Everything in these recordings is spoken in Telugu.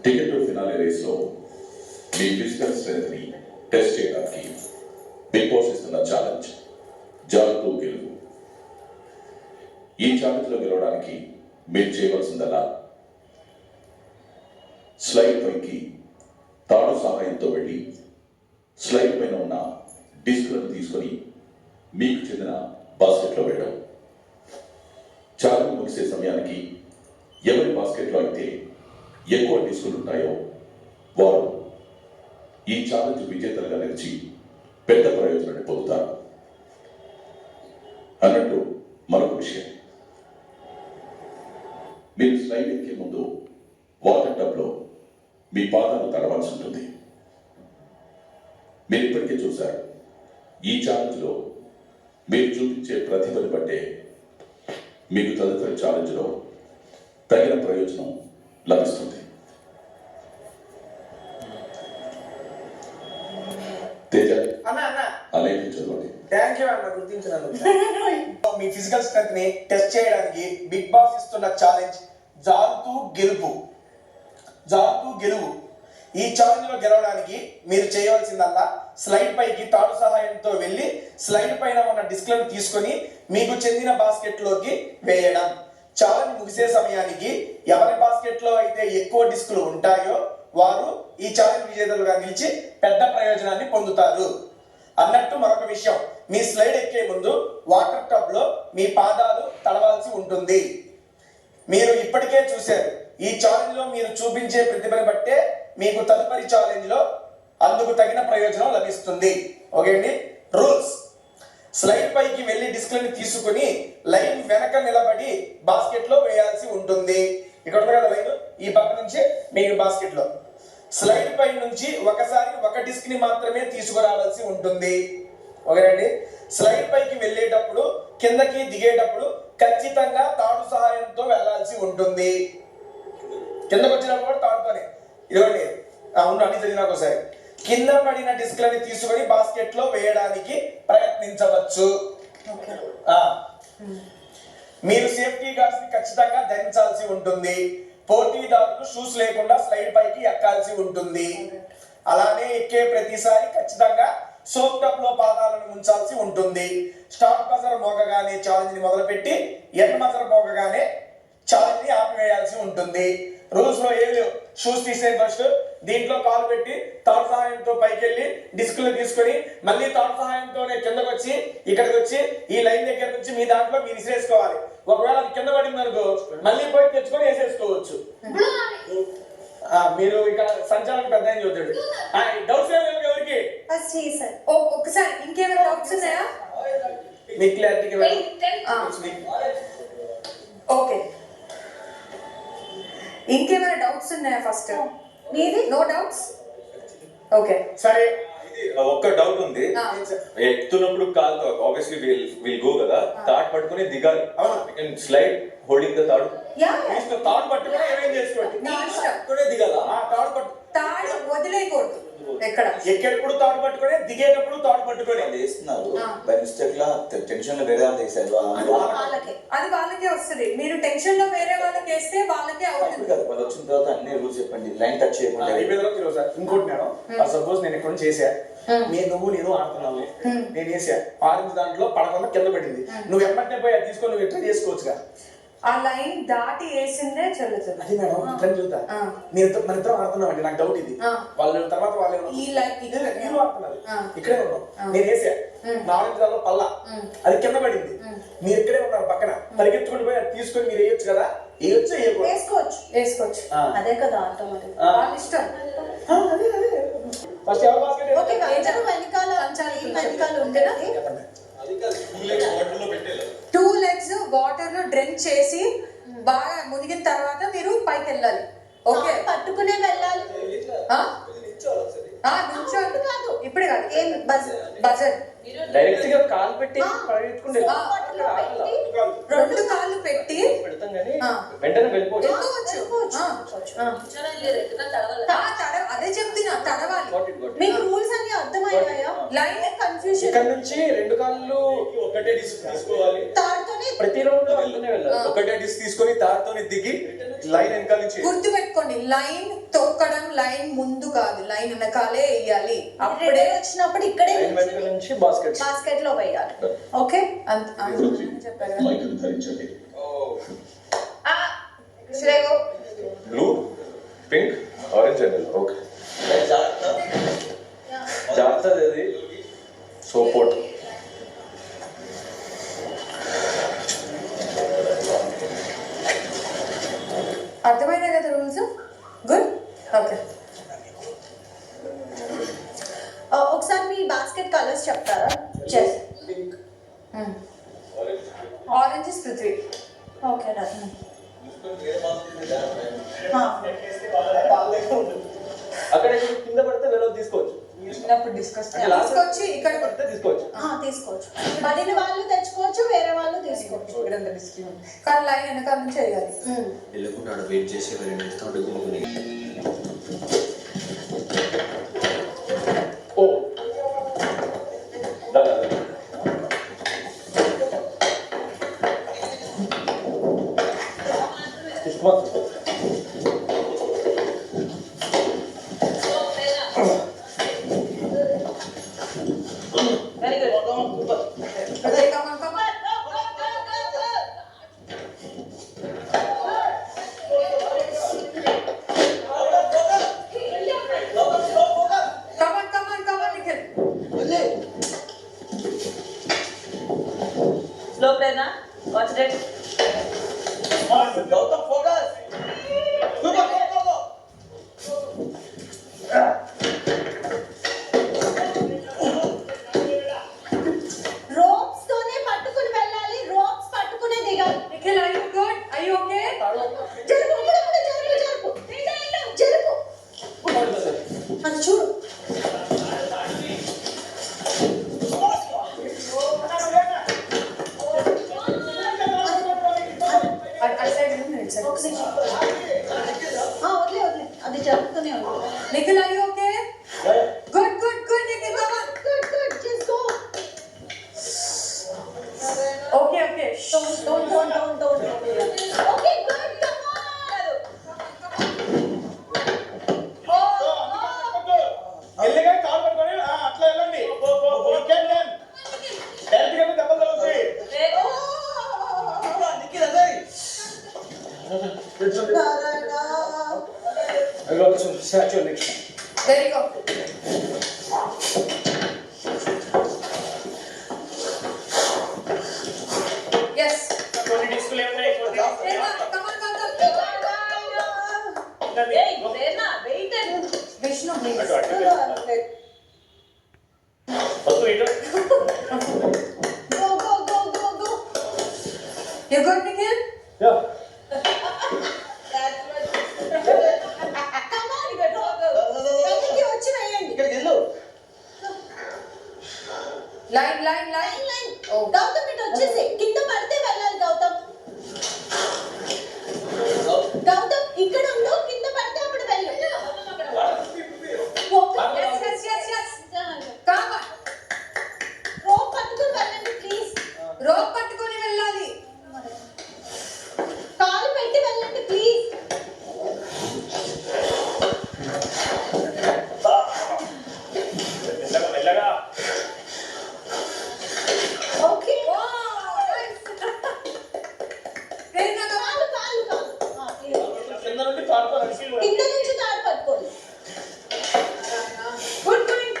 టికెట్ టు ఫినాలే రేస్లో మీ ఫిజికల్ స్ట్రెంగ్త్ని టెస్ట్ చేయడానికి బిగ్ బాస్ ఇస్తున్న ఛాలెంజ్ జారుతూ గెలుపు. ఈ ఛాలెంజ్లో గెలవడానికి మీరు చేయవలసిందల్లా స్లైడ్ పైకి తాడు సహాయంతో వెళ్ళి స్లైడ్ పైన ఉన్న డిస్క్లను తీసుకొని మీకు చెందిన బాస్కెట్లో వేయడం. ఛాలెంజ్ ముగిసే సమయానికి ఎవరి బాస్కెట్లో అయితే ఎక్కువ డిస్కులు ఉంటాయో వారు ఈ ఛాలెంజ్ విజేతలుగా నిలిచి పెద్ద ప్రయోజనాన్ని పొందుతారు. అన్నట్టు మరొక విషయం, మీరు స్లైడ్ ఎక్కే ముందు వాటర్ టబ్లో మీ పాదాలు తడవాల్సి ఉంటుంది. మీరు ఇప్పటికే చూశారు, ఈ ఛాలెంజ్లో మీరు చూపించే ప్రతిభను బట్టే మీకు తదుపరి ఛాలెంజ్లో తగిన ప్రయోజనం లభిస్తుంది. తేజ అలాగే చదవండి. థ్యాంక్ యూ అన్న, గుర్తించినందుకు. మీ ఫిజికల్ స్ట్రెంగ్త్ ని టెస్ట్ చేయడానికి బిగ్ బాస్ ఇస్తున్న ఛాలెంజ్ జారుతూ గెలుపు. జారుతూ గెలువు. ఈ ఛాలెంజ్ లో గెలవడానికి మీరు చేయవలసిందల్లా స్లైడ్ పైకి తాడు సహాయంతో వెళ్ళి స్లైడ్ పైన ఉన్న డిస్క్లను తీసుకొని మీకు చెందిన బాస్కెట్ లోకి వేయడం. ఛాలెంజ్ ముగిసే సమయానికి ఎవరి బాస్కెట్ లో అయితే ఎక్కువ డిస్కులు ఉంటాయో వారు ఈ ఛాలెంజ్ విజేతలుగా నిలిచి పెద్ద ప్రయోజనాన్ని పొందుతారు. అన్నట్టు మరొక విషయం, మీ స్లైడ్ ఎక్కే ముందు వాటర్ టబ్ లో మీ పాదాలు తడవాల్సి ఉంటుంది. మీరు ఇప్పటికే చూశారు, ఈ ఛాలెంజ్ లో మీరు చూపించే ప్రతిభను బట్టే మీకు తదుపరి ఛాలెంజ్ లో అందుకు తగిన ప్రయోజనం లభిస్తుంది. ఓకే అండి. రూల్స్: స్లైడ్ పైకి వెళ్లి డిస్క్లని తీసుకుని లైన్ వెనక నిలబడి బాస్కెట్ లో వేయాల్సి ఉంటుంది. ఇక్కడ ఉంది కదా లైన్, ఈ పక్క నుంచి మీకు బాస్కెట్ లో స్లైడ్ పై నుంచి ఒకసారి ఒక డిస్క్ ని మాత్రమే తీసుకురావాల్సి ఉంటుంది. ఓకేనండి. స్లైడ్ పైకి వెళ్ళేటప్పుడు కిందకి దిగేటప్పుడు ఖచ్చితంగా తాడు సహాయంతో వెళ్లాల్సి ఉంటుంది. కిందకు వచ్చినప్పుడు కూడా తాడుతోనే. ఇదిగోండి, అన్ని చదివినాక ఒకసారి కింద పడిన డిస్క్లని తీసుకొని బాస్కెట్ లో వేయడానికి ప్రయత్నించవచ్చు. మీరు సేఫ్టీ గార్డ్స్ ని ఖచ్చితంగా ధరించాల్సి ఉంటుంది. పోటీదారులు షూస్ లేకుండా స్లైడ్ పైకి ఎక్కాల్సి ఉంటుంది. అలానే ఎక్కే ప్రతిసారి ఖచ్చితంగా సోప్ టబ్ లో పాదాలను ఉంచాల్సి ఉంటుంది. స్టార్ట్ బజర్ మోగగానే ఛాలెంజ్ ని మొదలుపెట్టి ఎండ్ బజర్ మోగగానే ఛాలెంజ్ ని ఆపివేయాల్సి ఉంటుంది. రూల్స్ లో ఏం లేవు. షూస్ తీసేది ఫస్ట్, దీంట్లో కాలు పెట్టి తాడు సహాయంతో పైకి వెళ్ళి డిస్కులు తీసుకొని మళ్ళీ తాడు సహాయంతోనే కిందకు వచ్చి ఇక్కడికి వచ్చి ఈ లైన్ దగ్గర నుంచి మీ దాంట్లో మీరు విసిరేసుకోవాలి. ఒకవేళ అది కింద పడింది అనుకో మళ్ళీ పోయి తెచ్చుకొని వేసేసుకోవచ్చు. మీరు ఇక్కడ సంచాలనం పెద్ద ఆయన చూద్దాడు. డౌట్స్ ఏమి ఎవరికి? ఒకసారి ఇంకేమైనా డౌట్స్ ఉన్నాయా? మీ క్లారిటీకి ఓకే, ఇంకేమైనా డౌట్స్ ఉన్నాయా? ఫస్ట్ మీది నో డౌట్స్. ఓకే సరే. ఒక్క డౌట్ ఉంది. ఎక్కుతున్నప్పుడు కాల్తో ఆబ్వియస్లీ విల్ గో కదా, తాడు పట్టుకుని దిగాలి. స్లైడ్ హోల్డింగ్ ద తాడు. తాడు పట్టుకుని ఏమేం చేసుకోండి, దిగాల. తాడు వదిలేయకూడదు. ఎక్కడ ఎక్కేటప్పుడు తాడు పట్టుకొని దిగేటప్పుడు తాడు పట్టుకొని వేస్తున్నారు. బై మిస్టేక్ లా టెన్షన్ లో వేరే వాళ్ళు వేసారు. అది వాళ్ళకే వస్తుంది. మీరు టెన్షన్ లో వేరే వాళ్ళకి వేస్తే వాళ్ళకే అవుతుంది. వాళ్ళు వచ్చిన తర్వాత అన్ని రూల్స్ చెప్పండి. లైన్ టచ్ చేయకుండా. ఇంకోటి మేడం, సపోజ్ నేను ఇక్కడ చేసా, నేను ఆడుతున్నావు, నేను వేసా, ఆరెంజ్ దాంట్లో పడకుండా కింద పడింది, నువ్వు ఎమ్మటే పోయి అది తీసుకొని నువ్వు ఎట్లా చేసుకోవచ్చుగా. ఆ లైన్ దాటి వేసిందే చెల్లుతుంది. అది మేడం ఇట్లా చూద్దా, మన ఇద్దరం ఆడుతున్నామండి. నాకు డౌట్ ఇది, వాళ్ళు తర్వాత వాళ్ళు నేను ఆడుతున్నారు, ఇక్కడే ఉన్నాం, నేను వేసా, ఆరెంజ్ దాంట్లో పల్లా, అది కింద పడింది, మీరు ఇక్కడే ఉన్నారు పక్కన, పరిగెత్తుకుంటూ పోయి అది తీసుకొని మీరు వేయొచ్చు కదా. వేసుకోవచ్చు. అదే కదా ఆటోమేటిక్ వాళ్ళ ఇష్టం. ఫస్ట్ ఎవరు బాస్కెట్ వెనకాల ఉండేనా? 2 legs వాటర్ లో డ్రెంచ్ చేసి బాగా మునిగిన తర్వాత మీరు పైకి వెళ్ళాలి. ఓకే, పట్టుకునే వెళ్ళాలి. ఇప్పుడే కాదు, ఏం బజర్ డైరెక్ట్ గా కాలు పెట్టి పరిగెత్తుకుంటే 2 కాళ్ళు పెట్టి వెంటనే వెళ్ళిపోవచ్చు. అదే చెప్తున్నా, తడవాలి. మీకు రూల్స్ అన్ని అర్థమయ్యాయా? Line confusion. ఇక్కడ నుంచి 2 కాళ్ళు ఒకటే తీసుకోవాలి, తాడుతోనే ప్రతి రౌండ్ లో అందులోనే వెళ్ళాలి. ఒకటే డిస్క్ తీసుకొని తాడుతోని దిగి లైన్ వెనకాల నుంచి గుర్తు పెట్టుకోండి, లైన్ తొక్కడం, లైన్ ముందు కాదు, లైన్ వెనకాలే వేయాలి. అప్పుడే అప్పుడే వచ్చినప్పుడు ఇక్కడే లైన్ వెనకాల నుంచి బాస్కెట్. బాస్కెట్ లో వేయాలి. ఓకే పృథ్వీ, చెప్పారు కదా. మైకును ధరించండి. Blue, pink, orange and okay. జాగ్రత్త అది సోపోట్. అర్థమైనా కదా రూల్స్? Good, okay. ఒకసారి మీ బాస్కెట్ కలర్స్ చెప్తారా? Orange is Prithvi. ఓకే అక్కడ కింద పడితే వేరే తీసుకోవచ్చు. చిన్నప్పుడు డిస్కస్ అంటే last తీసుకొచ్చి ఇక్కడ పడితే తీసుకోవచ్చు. తీసుకోవచ్చు. పడిన వాళ్ళు తెచ్చుకోవచ్చు, వేరే వాళ్ళు తీసుకోవచ్చు. ఇక్కడంత డిస్క్ కానీ లైన్ వెనకాల నుంచి వేయాలి. వెళ్ళకుండా వెయిట్ చేసి వెళ్ళి ఇస్తూ ఉంటుంది. ఓ దా very good. Okay, come on, come on. Come on, Nikhil. Slow ప్లేనా? Watch it. రోప్స్ తోనే పట్టుకుని వెళ్ళాలి, రోప్స్ పట్టుకునే దిగాలి. Nikhil, are you good? Are you okay? జరుపు జరుపు. అది చూడు. I said you minutes. వదిలే అది జరుగుతూనే ఉంది. Nikhil, are you okay? Good, Nikhil, come on. Good, just go. Okay. Don't. Okay, good, come on. ఎల్లిగా కాల్ పట్టుకొని అట్లా వెళ్ళండి. డైరెక్ట్ గా దెబ్బలు తగులుతాయి. There you go. Yes. కొన్ని డిస్కులు ఏమున్నాయి? Come on. Vishnu, please. వద్దు ఇటు. Go. You good, Nikhil? Yeah. Come on, go. వెనక్కి వచ్చి వేయండి. Line. Oh. గౌతమ్ ఇటు వచ్చేసి కింద పడితే వెళ్ళాలి. గౌతమ్ ఇక్కడ ఉండు, కింద పడితే అప్పుడు వెళ్ళు. Yes. Come on. రోప్ పట్టుకుని వెళ్ళండి ప్లీజ్. రోప్ పట్టుకొని వెళ్ళాలి. కాలు పెట్టి వెళ్ళండి ప్లీజ్. మెల్లగా. Okay. Wow, nice. Very nice. కాలు. కింద నుండి తాడుకోవాలి. కింద నుంచి తాడు పట్టుకోండి. Good going.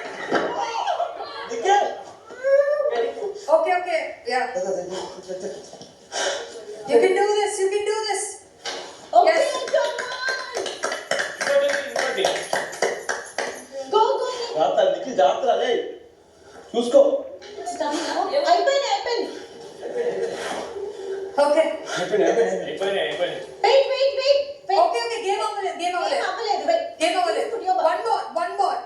Okay. Yeah. You can do this. Okay, Yes. come on. Go. జాగ్రత్త చూసుకో. అయిపోయింది. Okay. అయిపోయినాయి. Wait. Okay. Game అవ్వలేదు. ఏం అవ్వలేదు. Wait. Game అవ్వలేదు. One more.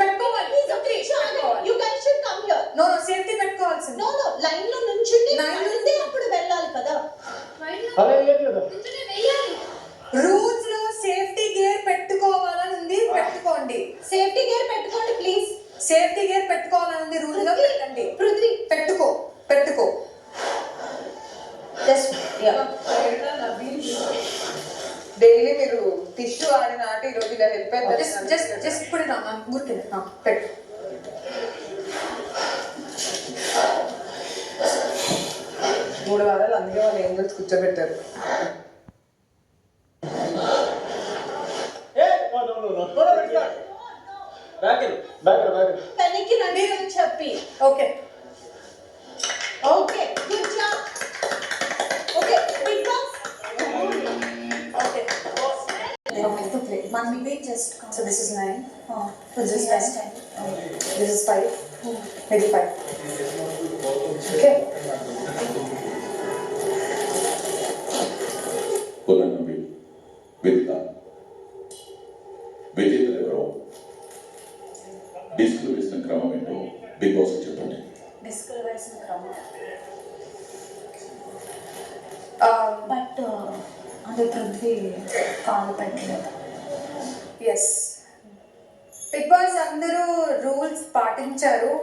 పెట్టుకోవాలి. Please, okay, you guys should come here. No, safety పెట్టుకోవాల్సింది. No, లైన్ లో నుంచుండి Line లో పడితే అప్పుడు వెళ్ళాలి కదా. రూల్స్ లో సేఫ్టీ గేర్ పెట్టుకోవాలని ఉంది, పెట్టుకోండి. సేఫ్టీ గేర్ పెట్టుకోండి ప్లీజ్. సేఫ్టీ గేర్ పెట్టుకోవాలని ఉంది, రూల్ లో పెట్టండి. పృథ్వీ పెట్టుకో. ఆయన ఆట ఈరోజు ఇలా హెల్ప్ అయిపోతుంది. జస్ట్ ఇప్పుడు ఊరికి పెట్టు. మూడు వారాలు అందుకే వాళ్ళు ఏంజల్స్ కూర్చోబెట్టారు. వెనక్కి రండి అని చెప్పి. Okay okay good job. Okay Bigg Boss. Okay. to play. One week just come. So this is 9. This is last time. This is 5. Maybe 5. Okay. Punarnavi విజేతలు ఎవరో డిస్కులు వేసిన క్రమం ఏంటో బిగ్ బాస్ చెప్పండి. Discourse in Krama. But on the Prithvi call పెట్టలేదు. ఎస్, బిగ్ బాస్ అందరూ రూల్స్ పాటించారు.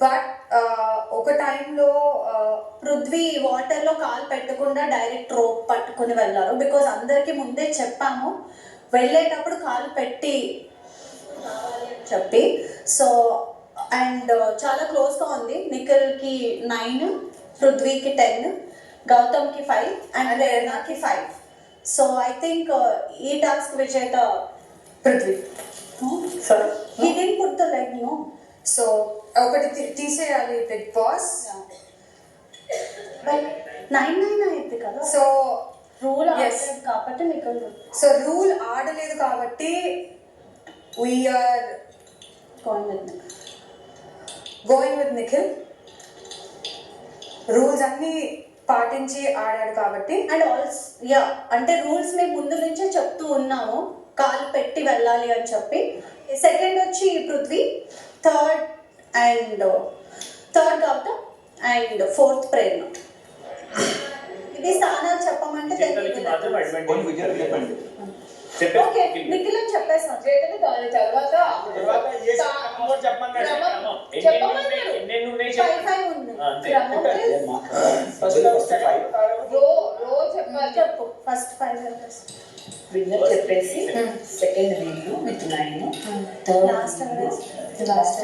బట్ ఒక టైంలో పృథ్వీ వాటర్ లో కాలు పెట్టకుండా డైరెక్ట్ రోప్ పట్టుకుని వెళ్ళారు. బికాజ్ అందరికి ముందే చెప్పాము వెళ్ళేటప్పుడు కాలు పెట్టి చెప్పి. సో అండ్ చాలా క్లోజ్ గా ఉంది. నిఖిల్ కి 9, పృథ్వీకి 10, గౌతమ్ కి 5 అండ్ ప్రేరణకి 5. సో ఐ థింక్ ఈ టాస్క్ విజేత Prithvi. Sir he didn't put the leg no. So ఒకటి తీసేయాలి బిగ్ బాస్. బట్ 9-9 అయింది కదా. So rule Yes. కాబట్టి నిఖిల్ సో రూల్ ఆడలేదు కాబట్టి we are going with Nikhil. Rules అన్ని పాటించి ఆడాడు కాబట్టి. అండ్ ఆల్స్ యా అంటే రూల్స్ మేము ముందు నుంచే చెప్తూ ఉన్నాము కాలు పెట్టి వెళ్ళాలి అని చెప్పి. సెకండ్ వచ్చి Prithvi, third Gautam and fourth Prerana. ఇది స్థానాలు చెప్పమంటే కొన్ని విజయాలు చెప్పండి. ఓకే నిఖిల్ అని చెప్పేసాం. దాని తర్వాత చెప్పమన్నాడు. చెప్పమన్నారు. 5 ఉంది. ఫస్ట్ 5 చెప్పు ఫస్ట్ 5 విన్నర్ చెప్పేసి సెకండ్ వీళ్ళు with 9, third last average last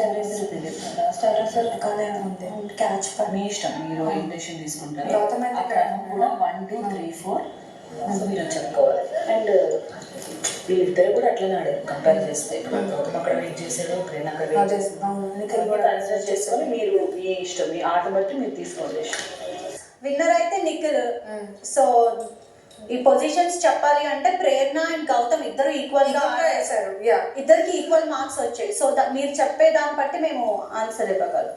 average కాలే ఉంది క్యాచ్ మీ ఇష్టం, మీరు ఇంప్రెషన్ తీసుకుంటారు. గౌతమ్ అయితే అక్కడ కూడా 1, 2, 3, 4 మీరు చెప్పుకోవాలి. అండ్ వీళ్ళిద్దరు కూడా అట్లనే ఆడారు కంపేర్ చేస్తే. గౌతమ్ అక్కడ వెయిట్ చేశాడు, ప్రేరణ అక్కడ వెయిట్ చేశాడు. నిఖిల్ కూడా కన్సిడర్ చేసుకొని మీరు మీ ఇష్టం, మీ ఆట బట్టి మీరు తీసుకోండి. విన్నర్ అయితే నిఖిల్. సో ఈ పొజిషన్స్ చెప్పాలి అంటే ప్రేరణ అండ్ గౌతమ్ ఇద్దరు ఈక్వల్ గా వేశారు. యా, ఇద్దరికి ఈక్వల్ మార్క్స్ వచ్చాయి. సో మీరు చెప్పే దాన్ని బట్టి మేము ఆన్సర్ ఇవ్వగలం.